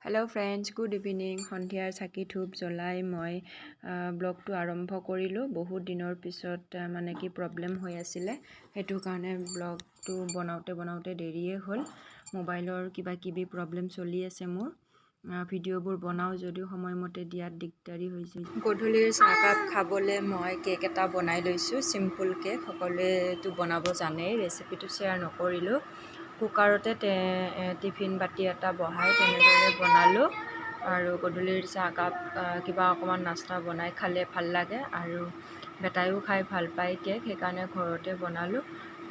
Hello' friends, good evening. সন্ধিয়াৰ চাকি ধূপ জ্বলাই মই ব্লগটো আৰম্ভ কৰিলোঁ। বহুত দিনৰ পিছত মানে কি প্ৰব্লেম হৈ আছিলে, সেইটো কাৰণে ব্লগটো বনাওঁতে দেৰিয়ে হ'ল। মোবাইলৰ কিবা কিবি প্ৰব্লেম চলি আছে মোৰ। ভিডিঅ'বোৰ বনাওঁ যদিও সময়মতে দিয়াত দিগদাৰী হৈছে। গধূলিৰ চাহকাপ খাবলৈ মই কেক এটা বনাই লৈছোঁ, চিম্পুল কেক। সকলোৱেতো বনাব জানেই, ৰেচিপিটো শ্বেয়াৰ নকৰিলোঁ। কুকাৰতে টিফিন বাতি এটা বহাই তেনেদৰে বনালোঁ। আৰু গধূলিৰ চাহকাপ কিবা অকণমান নাস্তা বনাই খালে ভাল লাগে, আৰু বেটাইও খাই ভাল পায় কেক, সেইকাৰণে ঘৰতে বনালোঁ।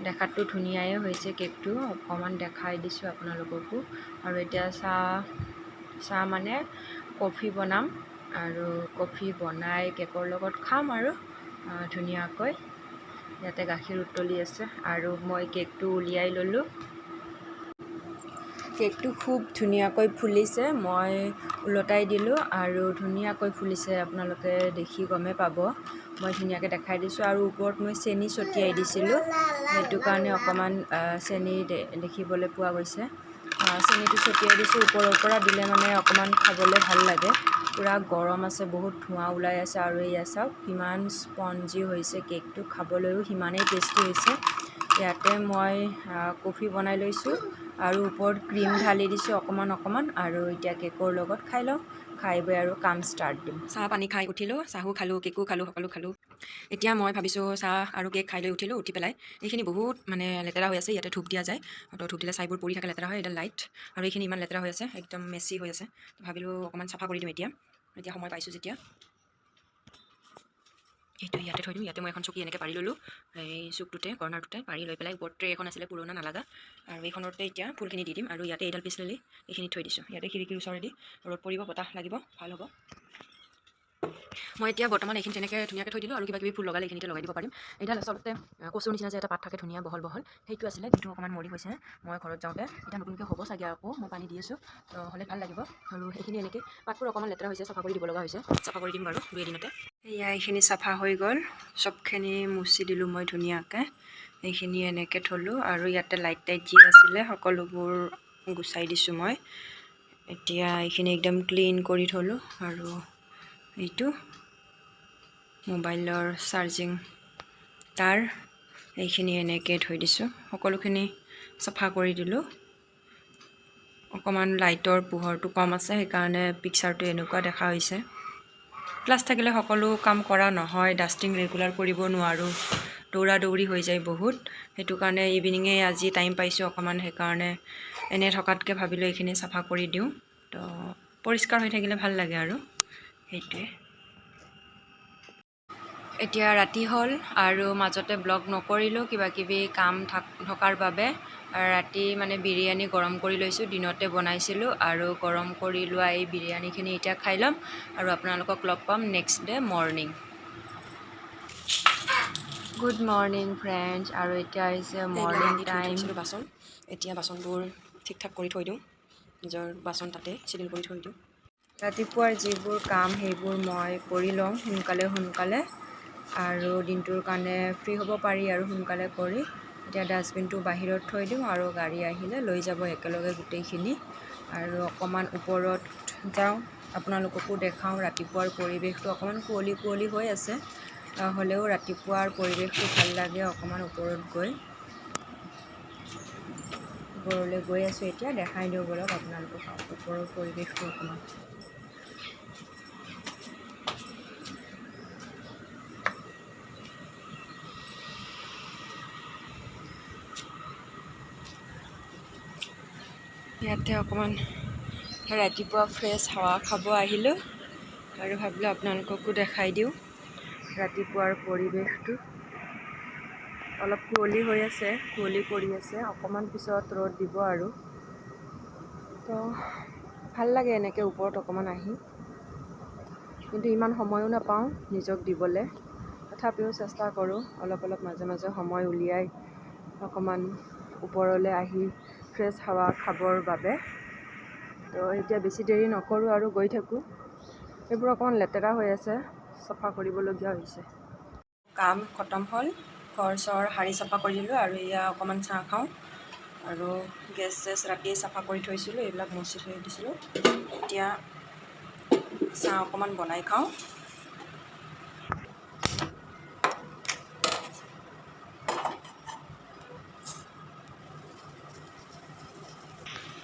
দেখাতটো ধুনীয়াই হৈছে কেকটো, অকণমান দেখাই দিছোঁ আপোনালোককো। আৰু এতিয়া চাহ মানে কফি বনাম, আৰু কফি বনাই কেকৰ লগত খাম আৰু ধুনীয়াকৈ। ইয়াতে গাখীৰ উতলি আছে আৰু মই কেকটো উলিয়াই ল'লোঁ। কেকটো খুব ধুনীয়াকৈ ফুলিছে, মই ওলটাই দিলোঁ আৰু ধুনীয়াকৈ ফুলিছে। আপোনালোকে দেখি গমেই পাব, মই ধুনীয়াকৈ দেখাই দিছোঁ। আৰু ওপৰত মই চেনি ছটিয়াই দিছিলোঁ, সেইটো কাৰণে অকণমান চেনি দেখিবলৈ পোৱা গৈছে। চেনিটো ছটিয়াই দিছোঁ, ওপৰৰ পৰা দিলে মানে অকণমান খাবলৈ ভাল লাগে। পূৰা গৰম আছে, বহুত ধোঁৱা ওলাই আছে, আৰু এয়া চাওক কিমান স্পঞ্জি হৈছে কেকটো, খাবলৈও সিমানেই টেষ্টি হৈছে। ইয়াতে মই কফি বনাই লৈছোঁ আৰু ওপৰত ক্ৰীম ঢালি দিছোঁ অকণমান, আৰু এতিয়া কেকৰ লগত খাই লওঁ। খাই বৈ আৰু কাম ষ্টাৰ্ট দিম। চাহ পানী খাই উঠিলোঁ, চাহো খালোঁ, কেকো খালোঁ, সকলো খালোঁ। এতিয়া মই ভাবিছোঁ চাহ আৰু কেক খাই লৈ উঠিলোঁ। উঠি পেলাই এইখিনি বহুত মানে লেতেৰা হৈ আছে, ইয়াতে ধূপ দিয়া যায়, তো ধূপ দিলে ছাইবোৰ পৰি থাকে, লেতেৰা হয়। এডাল লাইট, আৰু এইখিনি ইমান লেতেৰা হৈ আছে, একদম মেচি হৈ আছে। ভাবিলোঁ অকণমান চাফা কৰি দিওঁ এতিয়া সময় পাইছোঁ যেতিয়া। এইটো ইয়াতে থৈ দিম। ইয়াতে মই এখন চকী এনেকৈ পাৰি ল'লোঁ, এই চুকটোতে কৰ্ণাৰটোতে পাৰি লৈ পেলাই। ওপৰত ট্ৰে এখন আছিলে পুৰণা নালাগা, আৰু এইখনতে এতিয়া ফুলখিনি দি দিম। আৰু ইয়াতে এইডাল পিছলি এইখিনি থৈ দিছোঁ। ইয়াতে খিৰিকীৰ ওচৰেদি ৰ'দ পৰিব, বতাহ লাগিব, ভাল হ'ব। মই এতিয়া বৰ্তমান এইখিনি তেনেকৈ ধুনীয়াকৈ থৈ দিলোঁ, আৰু কিবা কিবি ফুল লগালে এইখিনিতে লগাই দিব পাৰিম। এইডাল আচলতে কচুৰ নিচিনা যে এটা পাত থাকে ধুনীয়া বহল, সেইটো আছিলে, কিন্তু অকণমান মৰি গৈছে মই ঘৰত যাওঁতে। এতিয়া নতুনকৈ হ'ব চাগে, আকৌ মই পানী দি আছোঁ, তো হ'লে ভাল লাগিব। আৰু এইখিনি এনেকৈ পাতবোৰ অকণমান লেতেৰা হৈছে, চাফা কৰি দিব লগা হৈছে। চাফা কৰি দিম বাৰু 2 এদিনতে। এয়া এইখিনি চাফা হৈ গ'ল, চবখিনি মুচি দিলোঁ মই ধুনীয়াকৈ। এইখিনি এনেকৈ থ'লোঁ, আৰু ইয়াতে লাইট যি আছিলে সকলোবোৰ গুচাই দিছোঁ মই। এতিয়া এইখিনি একদম ক্লিন কৰি থ'লোঁ, আৰু এইটো মোবাইলৰ চাৰ্জিং তাৰ, এইখিনি এনেকৈ থৈ দিছোঁ। সকলোখিনি চাফা কৰি দিলোঁ। অকণমান লাইটৰ পোহৰটো কম আছে, সেইকাৰণে পিকচাৰটো এনেকুৱা দেখা হৈছে। ক্লাছ থাকিলে সকলো কাম কৰা নহয়, ডাষ্টিং ৰেগুলাৰ কৰিব নোৱাৰোঁ, দৌৰা দৌৰি হৈ যায় বহুত। সেইটো কাৰণে ইভিনিঙে আজি টাইম পাইছোঁ অকণমান, সেইকাৰণে এনে থকাতকৈ ভাবিলোঁ এইখিনি চাফা কৰি দিওঁ, তো পৰিষ্কাৰ হৈ থাকিলে ভাল লাগে আৰু সেইটোৱে। এতিয়া ৰাতি হ'ল, আৰু মাজতে ব্লগ নকৰিলোঁ, কিবা কিবি কাম থকাৰ বাবে। ৰাতি মানে বিৰিয়ানী গৰম কৰি লৈছোঁ, দিনতে বনাইছিলোঁ, আৰু গৰম কৰি লোৱা এই বিৰিয়ানীখিনি এতিয়া খাই ল'ম, আৰু আপোনালোকক লগ পাম next day morning. Good morning friends, আৰু এতিয়া আহিছে মৰ্ণিং টাইম। বাচন, এতিয়া বাচনবোৰ ঠিক ঠাক কৰি থৈ দিওঁ, নিজৰ বাচন তাতে চিডিল কৰি থৈ দিওঁ। ৰাতিপুৱাৰ যিবোৰ কাম সেইবোৰ মই কৰি লওঁ সোনকালে, আৰু দিনটোৰ কাৰণে ফ্ৰী হ'ব পাৰি আৰু সোনকালে কৰি। এতিয়া ডাষ্টবিনটো বাহিৰত থৈ দিওঁ, আৰু গাড়ী আহিলে লৈ যাব একেলগে গোটেইখিনি। আৰু অকণমান ওপৰত যাওঁ, আপোনালোককো দেখাওঁ। ৰাতিপুৱাৰ পৰিৱেশটো অকণমান কুঁৱলী হৈ আছে, হ'লেও ৰাতিপুৱাৰ পৰিৱেশটো ভাল লাগে। অকণমান ওপৰত ওপৰলৈ গৈ আছোঁ এতিয়া, দেখাই দিওঁ বলক আপোনালোকক ওপৰৰ পৰিৱেশটো অকণমান। ইয়াতে অকণমান ৰাতিপুৱা ফ্ৰেছ হাৱা খাব আহিলোঁ, আৰু ভাবিলোঁ আপোনালোককো দেখাই দিওঁ ৰাতিপুৱাৰ পৰিৱেশটো। অলপ কুঁৱলী হৈ আছে, কুঁৱলী পৰি আছে, অকণমান পিছত ৰ'দ দিব আৰু। তো ভাল লাগে এনেকৈ ওপৰত অকণমান আহি, কিন্তু ইমান সময়ো নাপাওঁ নিজক দিবলৈ। তথাপিও চেষ্টা কৰোঁ অলপ মাজে মাজে সময় উলিয়াই অকণমান ওপৰলৈ আহি ফ্ৰেছ হাৱা খাবৰ বাবে। তো এতিয়া বেছি দেৰি নকৰোঁ আৰু গৈ থাকোঁ। এইবোৰ অকণমান লেতেৰা হৈ আছে, চাফা কৰিবলগীয়া হৈছে। কাম খতম হ'ল, ঘৰ চৰ সাৰি চাফা কৰি দিলোঁ, আৰু এয়া অকণমান চাহ খাওঁ, আৰু গেছ চেছ ৰাতিয়ে চাফা কৰি থৈছিলোঁ, এইবিলাক মচি থৈ দিছিলোঁ। এতিয়া চাহ অকণমান বনাই খাওঁ।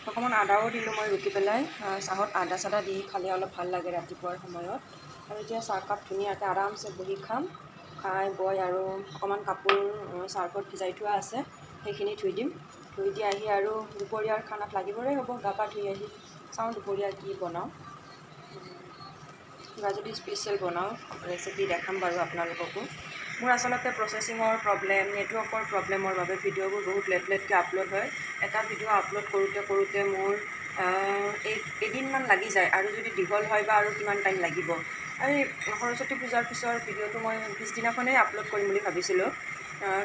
অকণমান আদাও দিলোঁ মই ৰুকি পেলাই। চাহত আদা চাদা দি খালে অলপ ভাল লাগে ৰাতিপুৱাৰ সময়ত। আৰু এতিয়া চাহকাপ ধুনীয়াকৈ আৰামছে বহি খাম। খাই বৈ আৰু অকণমান কাপোৰ চাৰ্ফত ভিজাই থোৱা আছে, সেইখিনি ধুই দিম। ধুই দি আহি আৰু দুপৰীয়াৰ খানাত লাগিবৰে হ'ব। গা পা ধুই আহি চাওঁ দুপৰীয়া কি বনাওঁ। কিবা যদি স্পেচিয়েল বনাওঁ ৰেচিপি দেখাম বাৰু আপোনালোককো। মোৰ আচলতে প্ৰচেচিঙৰ প্ৰব্লেম, নেটৱৰ্কৰ প্ৰব্লেমৰ বাবে ভিডিঅ'বোৰ বহুত লেটকৈ আপলোড হয়। এটা ভিডিঅ' আপলোড কৰোঁতে মোৰ এদিনমান লাগি যায়, আৰু যদি দীঘল হয় বা আৰু কিমান টাইম লাগিব। আৰু সৰস্বতী পূজাৰ পিছৰ ভিডিঅ'টো মই পিছদিনাখনেই আপলোড কৰিম বুলি ভাবিছিলোঁ,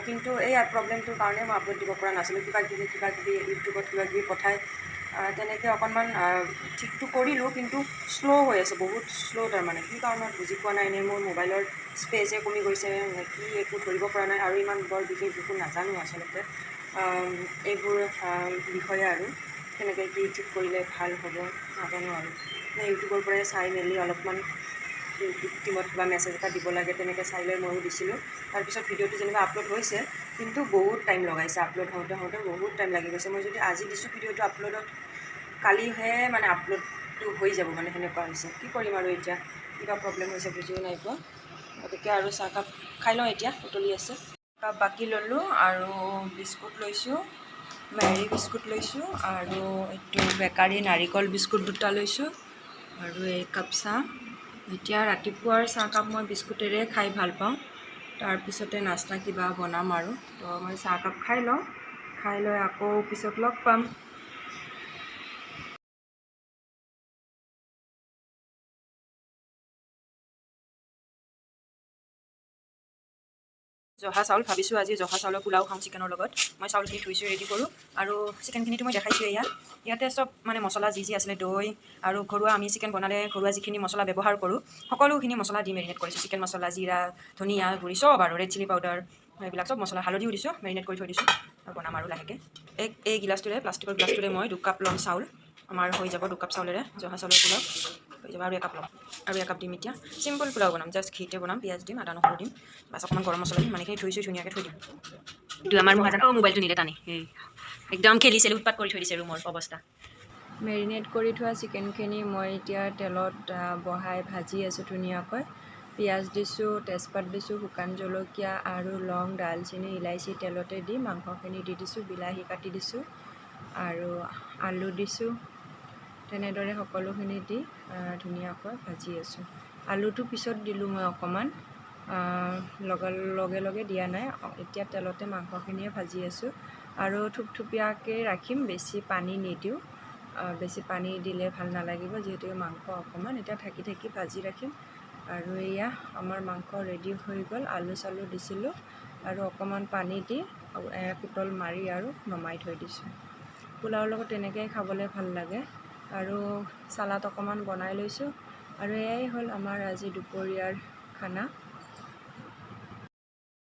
কিন্তু এই প্ৰব্লেমটোৰ কাৰণে মই আপলোড দিব পৰা নাছিলোঁ। কিবা কিবি ইউটিউবত কিবাকিবি পঠাই তেনেকৈ অকণমান ঠিকটো কৰিলোঁ, কিন্তু শ্ল' হৈ আছে, বহুত শ্ল' তাৰমানে। কি কাৰণত বুজি পোৱা নাই, এনেই মোৰ মোবাইলৰ স্পেচে কমি গৈছে কি একো ধৰিব পৰা নাই। আৰু ইমান বৰ বিশেষ একো নাজানো আচলতে এইবোৰ বিষয়ে, আৰু কেনেকৈ কি ঠিক কৰিলে ভাল হ'ব নাজানো। আৰু ইউটিউবৰ পৰাই চাই মেলি অলপমান ইউটিউব টিমত কিবা মেছেজ এটা দিব লাগে, তেনেকৈ চাই লৈ ময়ো দিছিলোঁ। তাৰপিছত ভিডিঅ'টো যেনিবা আপলোড হৈছে, কিন্তু বহুত টাইম লগাইছে। আপলোড হওঁতে বহুত টাইম লাগি গৈছে। মই যদি আজি দিছোঁ ভিডিঅ'টো আপলোডত, কালিহে মানে আপলোডটো হৈ যাব, মানে সেনেকুৱা হৈছে। কি কৰিম আৰু এতিয়া, কিবা প্ৰব্লেম হৈছে বুজিও নাই পোৱা। গতিকে আৰু চাহকাপ খাই লওঁ, এতিয়া উতলি আছে। কাপ বাকি ল'লোঁ আৰু বিস্কুট লৈছোঁ, মেৰী বিস্কুট লৈছোঁ, আৰু এইটো বেকাৰী নাৰিকল বিস্কুট 2টা লৈছোঁ, আৰু এই কাপ চাহ। এতিয়া ৰাতিপুৱাৰ চাহকাপ মই বিস্কুটেৰে খাই ভাল পাওঁ। তাৰপিছতে নাস্তা কিবা বনাম আৰু। তো মই চাহকাপ খাই লওঁ, খাই লৈ আকৌ পিছত লগ পাম। জহা চাউল ভাবিছোঁ আজি জহা চাউলৰ পোলাও খাওঁ চিকেনৰ লগত। মই চাউলখিনি ধুইছোঁ, ৰেডি কৰোঁ। আৰু চিকেনখিনিতো মই দেখাইছোঁ ইয়াতে চব মানে মছলা যি আছিলে, দৈ আৰু ঘৰুৱা আমি চিকেন বনালে ঘৰুৱা যিখিনি মছলা ব্যৱহাৰ কৰোঁ, সকলোখিনি মছলা দি মেৰিনেট কৰিছোঁ। চিকেন মছলা, জিৰা, ধনিয়া গুড়ি চব, আৰু ৰেড চিলি পাউডাৰ, এইবিলাক চব মছলা, হালধিও দিছোঁ, মেৰিনেট কৰি থৈ দিছোঁ। আৰু বনাম আৰু লাহেকৈ। এই গিলাচটোৰে, প্লাষ্টিকৰ গিলাচটোৰে মই 2 কাপ ল'ম চাউল। আমাৰ হৈ যাব 2 কাপ চাউলেৰে জহা চাউলৰ পোলাও হৈ যাব। আৰু 1 কাপ ল'ম, আৰু 1 কাপ দিম। এতিয়া চিম্পল পোলাও বনাম, জাষ্ট ঘিতে বনাম, পিঁয়াজ দিম, আদা নহৰু দিম, বাছ অকণমান গৰম মছলা দিম, মানেখিনি ধুই ধুনীয়াকৈ থৈ দিম। এইটো আমাৰ মহাজন মোবাইলটো নিলে টানি, একদম খেলিছে, উৎপাত কৰি থৈ দিছে ৰুমৰ অৱস্থা। মেৰিনেট কৰি থোৱা চিকেনখিনি মই এতিয়া তেলত বহাই ভাজি আছোঁ ধুনীয়াকৈ। পিঁয়াজ দিছোঁ, তেজপাত দিছোঁ, শুকান জলকীয়া আৰু লং, ডালচেনি, ইলাইচি তেলতে দি মাংসখিনি দি দিছোঁ। বিলাহী কাটি দিছোঁ আৰু আলু দিছোঁ। তেনেদৰে সকলোখিনি দি ধুনীয়াকৈ ভাজি আছোঁ। আলুটো পিছত দিলোঁ মই অকণমান, লগে দিয়া নাই। এতিয়া তেলতে মাংসখিনিয়ে ভাজি আছোঁ, আৰু থুপথুপীয়াকৈ ৰাখিম, বেছি পানী নিদিওঁ। বেছি পানী দিলে ভাল নালাগিব, যিহেতুকে মাংস অকণমান। এতিয়া ঢাকি ভাজি ৰাখিম। আৰু এয়া আমাৰ মাংস ৰেডি হৈ গ'ল। আলু চালু দিছিলোঁ, আৰু অকণমান পানী দি উতল মাৰি আৰু নমাই থৈ দিছোঁ। পোলাওৰ লগত তেনেকৈয়ে খাবলৈ ভাল লাগে। আৰু চালাড অকণমান বনাই লৈছোঁ। আৰু এয়াই হ'ল আমাৰ আজি দুপৰীয়াৰ খানা।